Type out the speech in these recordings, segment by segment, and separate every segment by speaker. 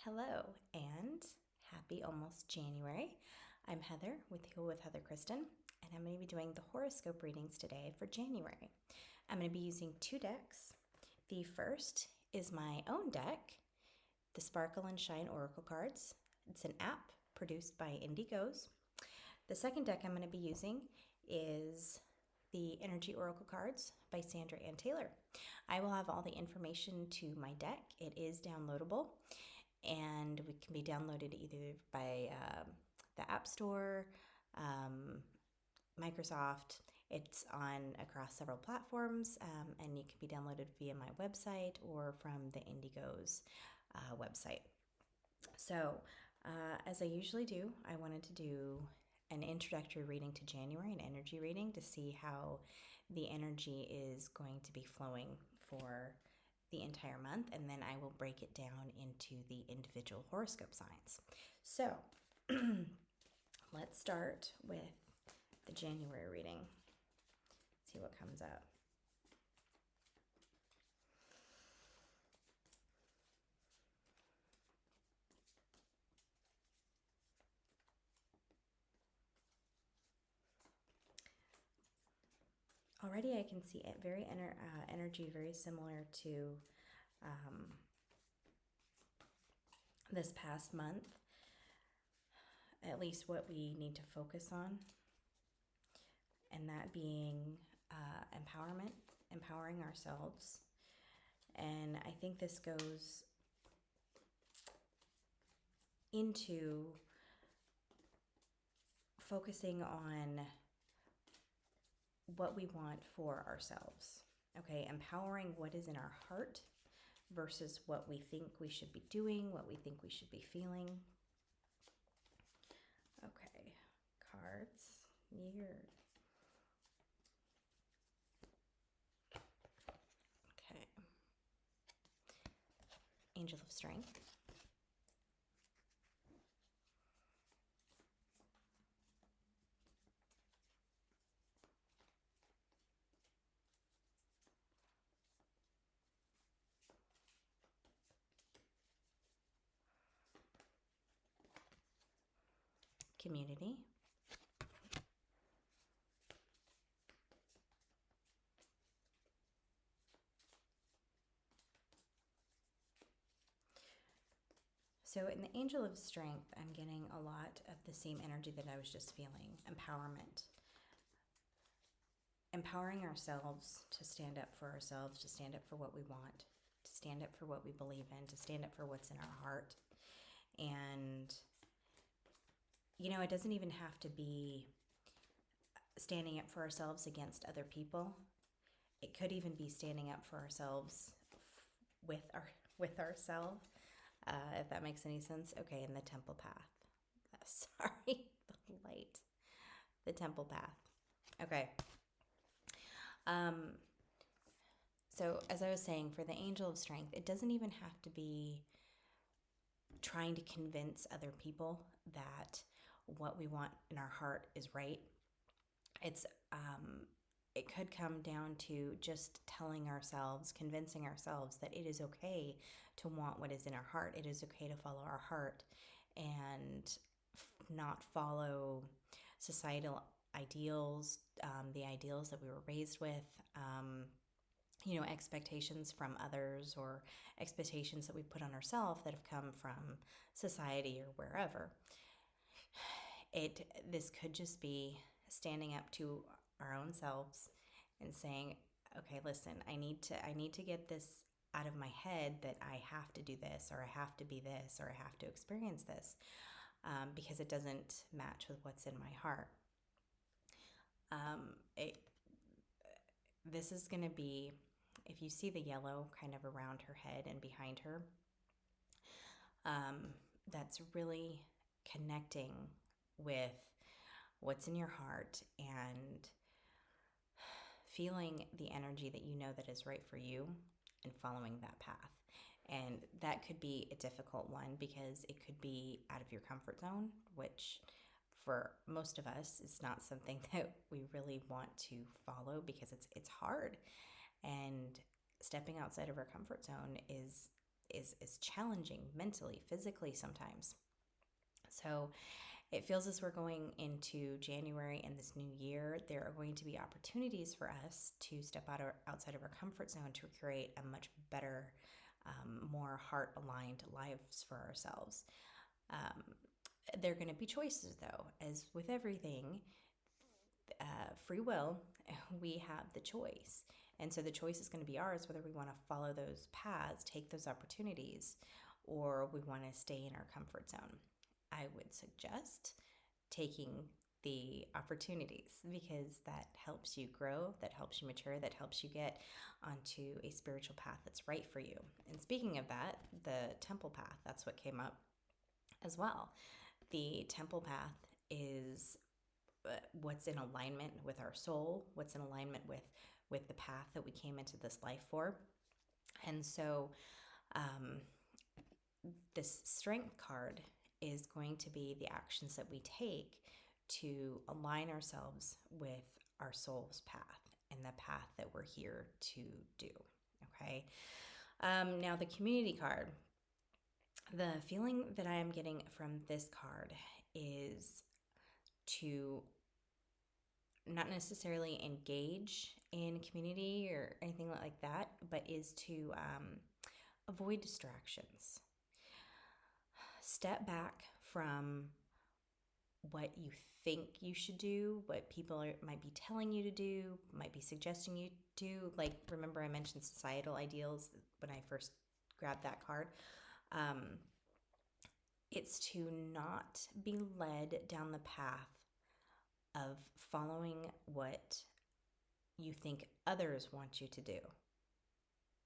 Speaker 1: Hello and happy almost January. I'm Heather with Heather Kristen, and I'm going to be doing the horoscope readings today for January. I'm going to be using two decks. The first is my own deck, the Sparkle and Shine Oracle cards. It's an app produced by Indigos. The second deck I'm going to be using is the Energy Oracle cards by Sandra Ann Taylor. I will have all the information to my deck. It is downloadable, and we can be downloaded either by the App Store, Microsoft. It's on across several platforms, and you can be downloaded via my website or from the Indigos website. So, as I usually do, I wanted to do an introductory reading to January, an energy reading to see how the energy is going to be flowing for the entire month, and then I will break it down into the individual horoscope signs. So let's start with the January reading. See what comes up. Already I can see it very energy very similar to this past month, at least what we need to focus on, and that being empowerment, empowering ourselves. And I think this goes into focusing on what we want for ourselves. Okay, empowering what is in our heart versus what we think we should be doing, what we think we should be feeling. Okay, cards. Year. Okay. Angel of Strength. Community. So in the Angel of Strength, I'm getting a lot of the same energy that I was just feeling. Empowerment. Empowering ourselves to stand up for ourselves, to stand up for what we want, to stand up for what we believe in, to stand up for what's in our heart. And you know, it doesn't even have to be standing up for ourselves against other people. It could even be standing up for ourselves with ourselves, if that makes any sense. Okay, in the temple path. Sorry, the light. The temple path. Okay. So as I was saying, for the Angel of Strength, it doesn't even have to be trying to convince other people that what we want in our heart is right. It could come down to just telling ourselves, convincing ourselves that it is okay to want what is in our heart. It is okay to follow our heart and not follow societal ideals, the ideals that we were raised with, expectations from others or expectations that we put on ourselves that have come from society or wherever. This could just be standing up to our own selves and saying, okay, listen, I need to get this out of my head that I have to do this, or I have to be this, or I have to experience this, because it doesn't match with what's in my heart. This is going to be, if you see the yellow kind of around her head and behind her, that's really connecting with what's in your heart and feeling the energy that you know that is right for you and following that path. And that could be a difficult one because it could be out of your comfort zone, which for most of us is not something that we really want to follow because it's hard. And stepping outside of our comfort zone is is challenging mentally, physically sometimes. So it feels as we're going into January and this new year, there are going to be opportunities for us to step outside of our comfort zone to create a much better, more heart-aligned lives for ourselves. Um, there are going to be choices, though, as with everything. Free will, we have the choice. And so the choice is going to be ours whether we want to follow those paths, take those opportunities, or we want to stay in our comfort zone. I would suggest taking the opportunities because that helps you grow, that helps you mature, that helps you get onto a spiritual path that's right for you. And speaking of that, the temple path, that's what came up as well. The temple path is what's in alignment with our soul, what's in alignment with the path that we came into this life for. And so this strength card is going to be the actions that we take to align ourselves with our soul's path and the path that we're here to do. Okay. Now the community card. The feeling that I am getting from this card is to not necessarily engage in community or anything like that, but is to avoid distractions. Step back from what you think you should do, what people might be telling you to do, might be suggesting you do. Like, remember I mentioned societal ideals when I first grabbed that card. It's to not be led down the path of following what you think others want you to do.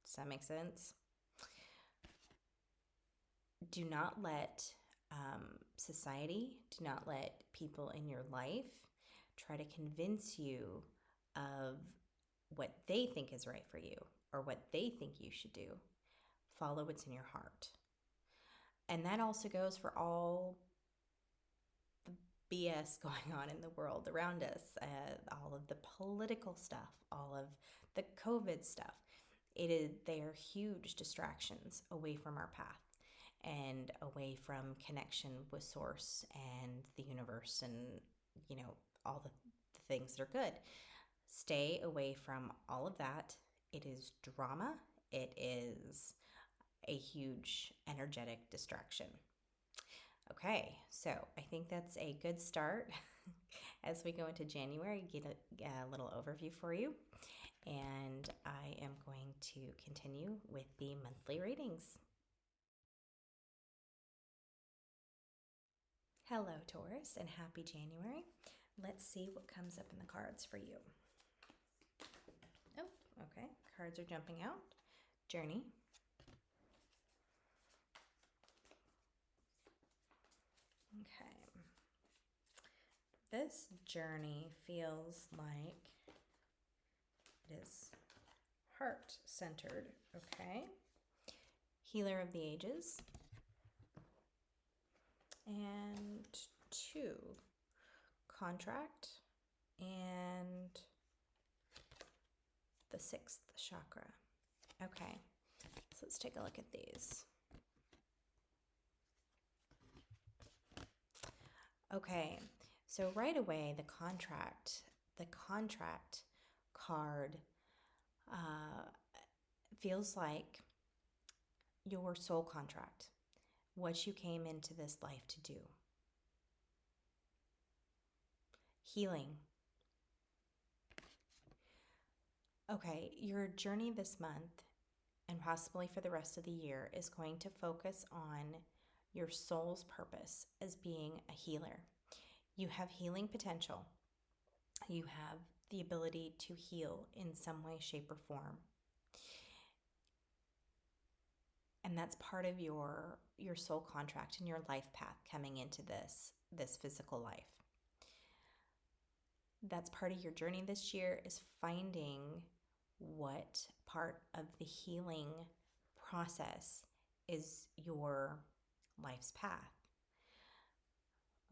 Speaker 1: Does that make sense? Do not let society, do not let people in your life try to convince you of what they think is right for you or what they think you should do. Follow what's in your heart. And that also goes for all the BS going on in the world around us, all of the political stuff, all of the COVID stuff. They are huge distractions away from our path and away from connection with source and the universe and, all the things that are good. Stay away from all of that. It is drama. It is a huge energetic distraction. Okay, so I think that's a good start as we go into January, get a little overview for you. And I am going to continue with the monthly readings. Hello, Taurus, and happy January. Let's see what comes up in the cards for you. Oh, okay. Cards are jumping out. Journey. Okay. This journey feels like it is heart-centered, okay? Healer of the Ages. And 2, contract, and the 6th chakra. Okay, so let's take a look at these. Okay, so right away, the contract card feels like your soul contract, what you came into this life to do. Healing. Okay, your journey this month and possibly for the rest of the year is going to focus on your soul's purpose as being a healer. You have healing potential. You have the ability to heal in some way, shape, or form. And that's part of your soul contract and your life path coming into this physical life. That's part of your journey this year, is finding what part of the healing process is your life's path.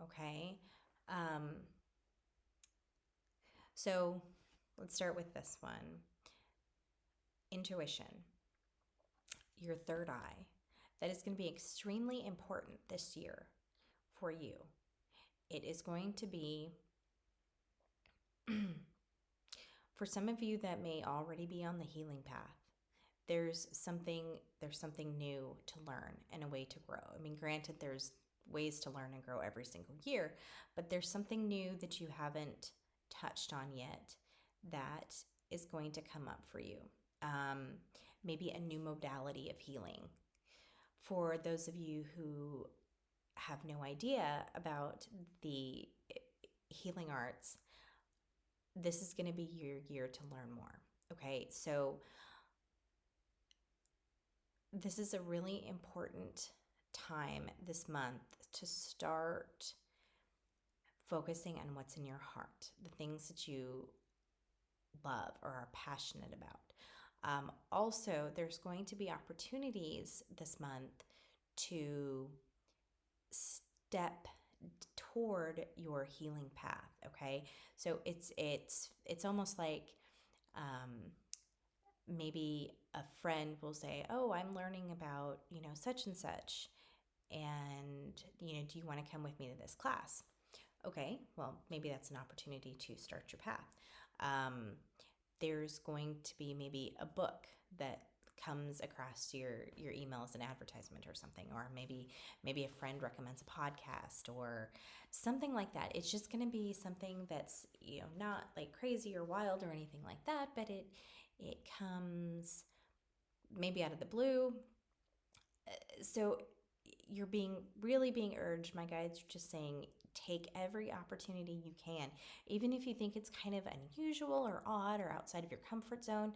Speaker 1: Okay? So let's start with this one. Intuition. Your third eye. that is going to be extremely important this year for you. It is going to be, for some of you that may already be on the healing path, there's something new to learn and a way to grow. I mean, granted, there's ways to learn and grow every single year, but there's something new that you haven't touched on yet that is going to come up for you. Maybe a new modality of healing. For those of you who have no idea about the healing arts, this is going to be your year to learn more. Okay, so this is a really important time this month to start focusing on what's in your heart, the things that you love or are passionate about. Also, there's going to be opportunities this month to step toward your healing path. Okay, so it's almost like maybe a friend will say, "Oh, I'm learning about such and such, and do you want to come with me to this class?" Okay, well, maybe that's an opportunity to start your path. There's going to be maybe a book that comes across your email as an advertisement or something, or maybe a friend recommends a podcast or something like that. It's just going to be something that's not like crazy or wild or anything like that, but it comes maybe out of the blue. So you're really being urged, my guides are just saying, take every opportunity you can. Even if you think it's kind of unusual or odd or outside of your comfort zone,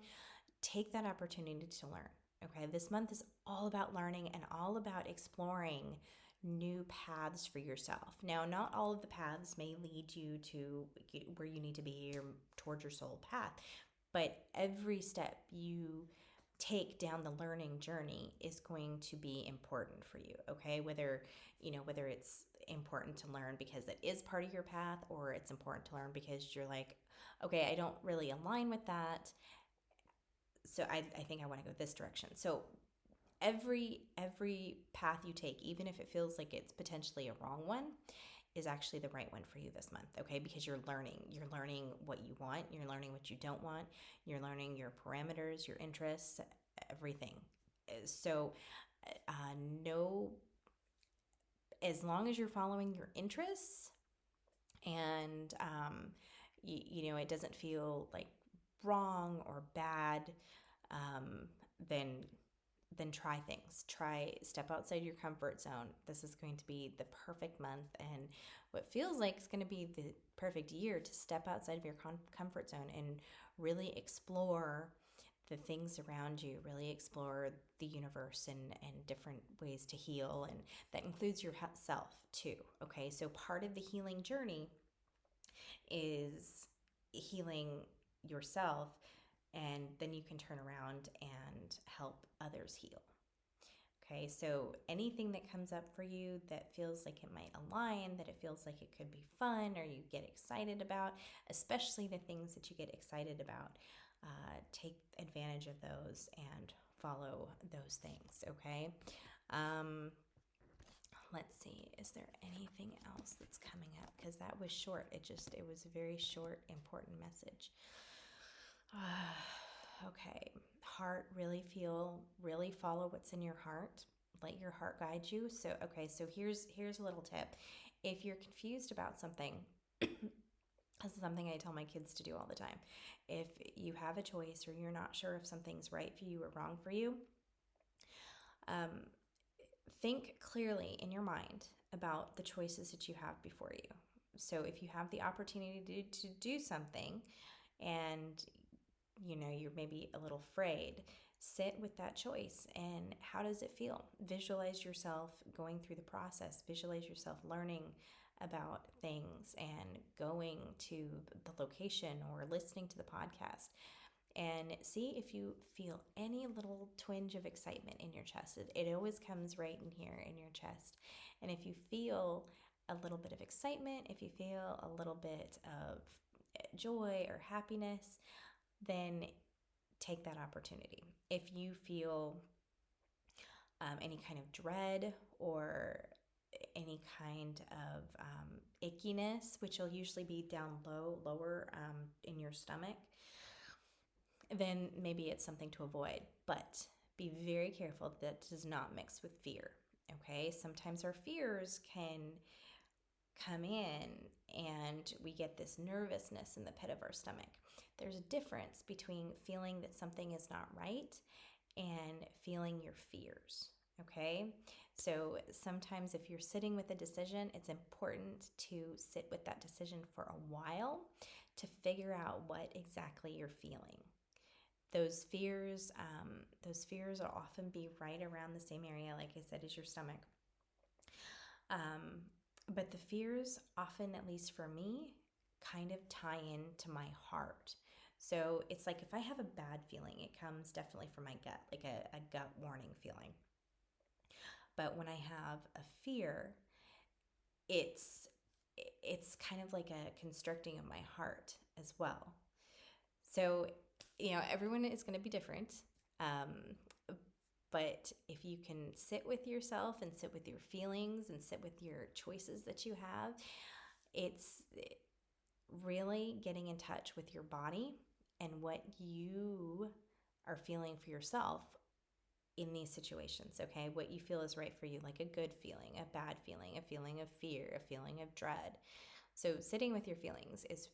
Speaker 1: take that opportunity to learn. Okay, this month is all about learning and all about exploring new paths for yourself. Now, not all of the paths may lead you to where you need to be or towards your soul path, but every step you take down the learning journey is going to be important for you. Okay, whether it's important to learn because it is part of your path, or it's important to learn because you're like, okay, I don't really align with that, so I think I want to go this direction. So every path you take, even if it feels like it's potentially a wrong one, is actually the right one for you this month. Okay, because you're learning what you want, you're learning what you don't want, you're learning your parameters, your interests, everything. So no, as long as you're following your interests and it doesn't feel like wrong or bad, then try things. Step outside your comfort zone. This is going to be the perfect month, and what feels like it's going to be the perfect year to step outside of your comfort zone and really explore the things around you, really explore the universe and different ways to heal, and that includes yourself too. Okay, so part of the healing journey is healing yourself, and then you can turn around and help others heal. Okay, so anything that comes up for you that feels like it might align, that it feels like it could be fun or you get excited about, especially the things that you get excited about, take advantage of those and follow those things. Okay, let's see, is there anything else that's coming up? Because that was short. It was a very short, important message. Okay, heart, really follow what's in your heart. Let your heart guide you. So here's a little tip. If you're confused about something, this is something I tell my kids to do all the time. If you have a choice or you're not sure if something's right for you or wrong for you, think clearly in your mind about the choices that you have before you. So if you have the opportunity to do something and you're maybe a little afraid, sit with that choice and how does it feel? Visualize yourself going through the process. Visualize yourself learning about things and going to the location or listening to the podcast, and see if you feel any little twinge of excitement in your chest. It always comes right in here in your chest. And if you feel a little bit of excitement, if you feel a little bit of joy or happiness, then take that opportunity. If you feel any kind of dread or any kind of ickiness, which will usually be down lower in your stomach, then maybe it's something to avoid. But be very careful that does not mix with fear. Okay, sometimes our fears can come in and we get this nervousness in the pit of our stomach. There's a difference between feeling that something is not right and feeling your fears. Okay, so sometimes if you're sitting with a decision, it's important to sit with that decision for a while to figure out what exactly you're feeling. Those fears will often be right around the same area, like I said, as your stomach. But the fears often, at least for me, kind of tie into my heart. So it's like if I have a bad feeling, it comes definitely from my gut, like a gut warning feeling. But when I have a fear, it's kind of like a constricting of my heart as well. So, everyone is going to be different. But if you can sit with yourself and sit with your feelings and sit with your choices that you have, it's really getting in touch with your body and what you are feeling for yourself in these situations, okay? What you feel is right for you, like a good feeling, a bad feeling, a feeling of fear, a feeling of dread. So sitting with your feelings is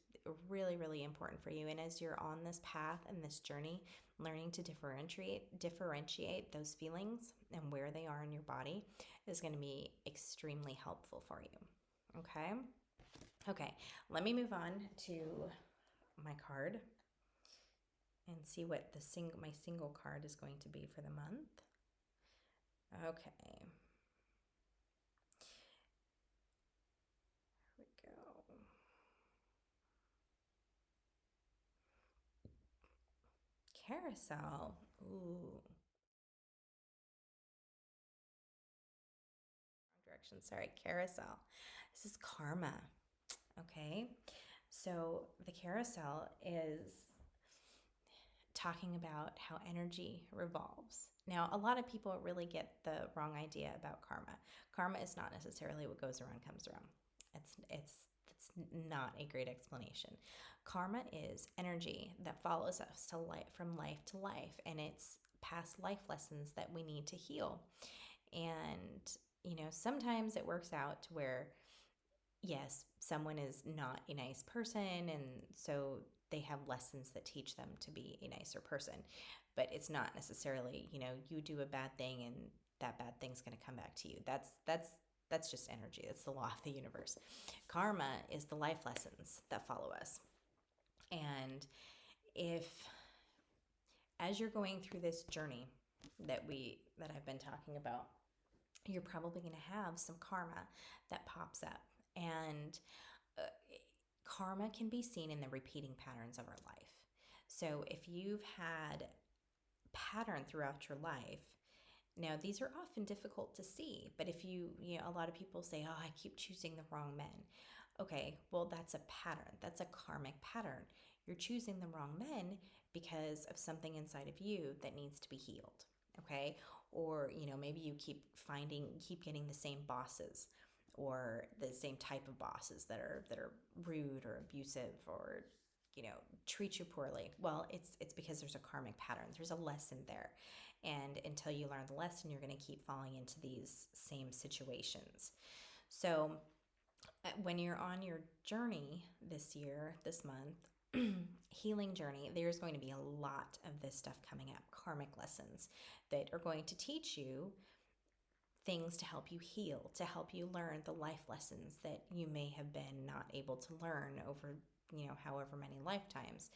Speaker 1: really, really important for you. And as you're on this path and this journey, learning to differentiate those feelings and where they are in your body is going to be extremely helpful for you. Okay, let me move on to my card and see what my single card is going to be for the month. Okay. Here we go. Carousel. Ooh. Direction. Sorry, carousel. This is karma. Okay. So the carousel is talking about how energy revolves. Now, a lot of people really get the wrong idea about karma. Karma is not necessarily what goes around comes around. It's not a great explanation. Karma is energy that follows us to life, from life to life, and it's past life lessons that we need to heal. And sometimes it works out to where, yes, someone is not a nice person, and so they have lessons that teach them to be a nicer person. But it's not necessarily, you do a bad thing and that bad thing's going to come back to you. That's just energy. That's the law of the universe. Karma is the life lessons that follow us. And if, as you're going through this journey that I've been talking about, you're probably going to have some karma that pops up. And karma can be seen in the repeating patterns of our life. So if you've had pattern throughout your life, now these are often difficult to see, but if a lot of people say, oh, I keep choosing the wrong men. Okay, well, that's a pattern. That's a karmic pattern. You're choosing the wrong men because of something inside of you that needs to be healed. Okay, or maybe you keep getting the same bosses or the same type of bosses that are rude or abusive or treat you poorly. Well, it's because there's a karmic pattern. There's a lesson there, and until you learn the lesson, you're going to keep falling into these same situations. So when you're on your journey this month, healing journey, there's going to be a lot of this stuff coming up, karmic lessons that are going to teach you things to help you heal, to help you learn the life lessons that you may have been not able to learn over, however many lifetimes.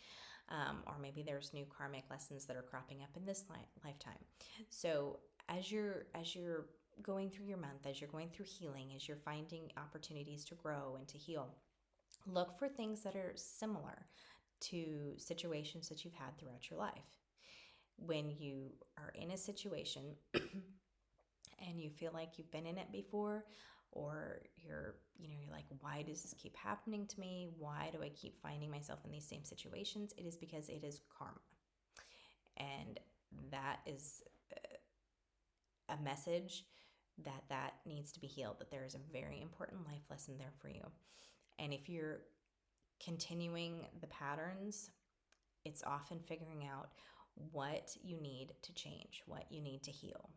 Speaker 1: Or maybe there's new karmic lessons that are cropping up in this lifetime. So as you're going through your month, as you're going through healing, as you're finding opportunities to grow and to heal, look for things that are similar to situations that you've had throughout your life. When you are in a situation and you feel like you've been in it before, or you're like, why does this keep happening to me? Why do I keep finding myself in these same situations? It is because it is karma. And that is a message that needs to be healed, that there is a very important life lesson there for you. And if you're continuing the patterns, it's often figuring out what you need to change, what you need to heal.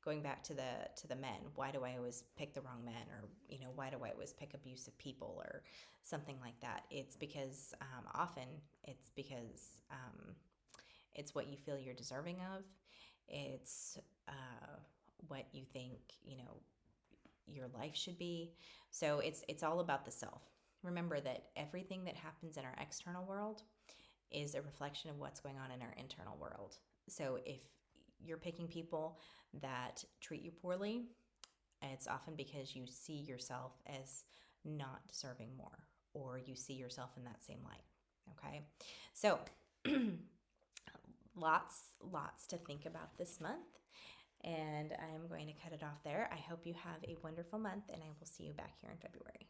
Speaker 1: Going back to the men, why do I always pick the wrong men, or why do I always pick abusive people or something like that? It's because often it's because it's what you feel you're deserving of. It's what you think your life should be. So it's all about the self. Remember that everything that happens in our external world is a reflection of what's going on in our internal world. So if you're picking people that treat you poorly, it's often because you see yourself as not deserving more, or you see yourself in that same light. Okay, so lots to think about this month, and I'm going to cut it off there. I hope you have a wonderful month, and I will see you back here in February.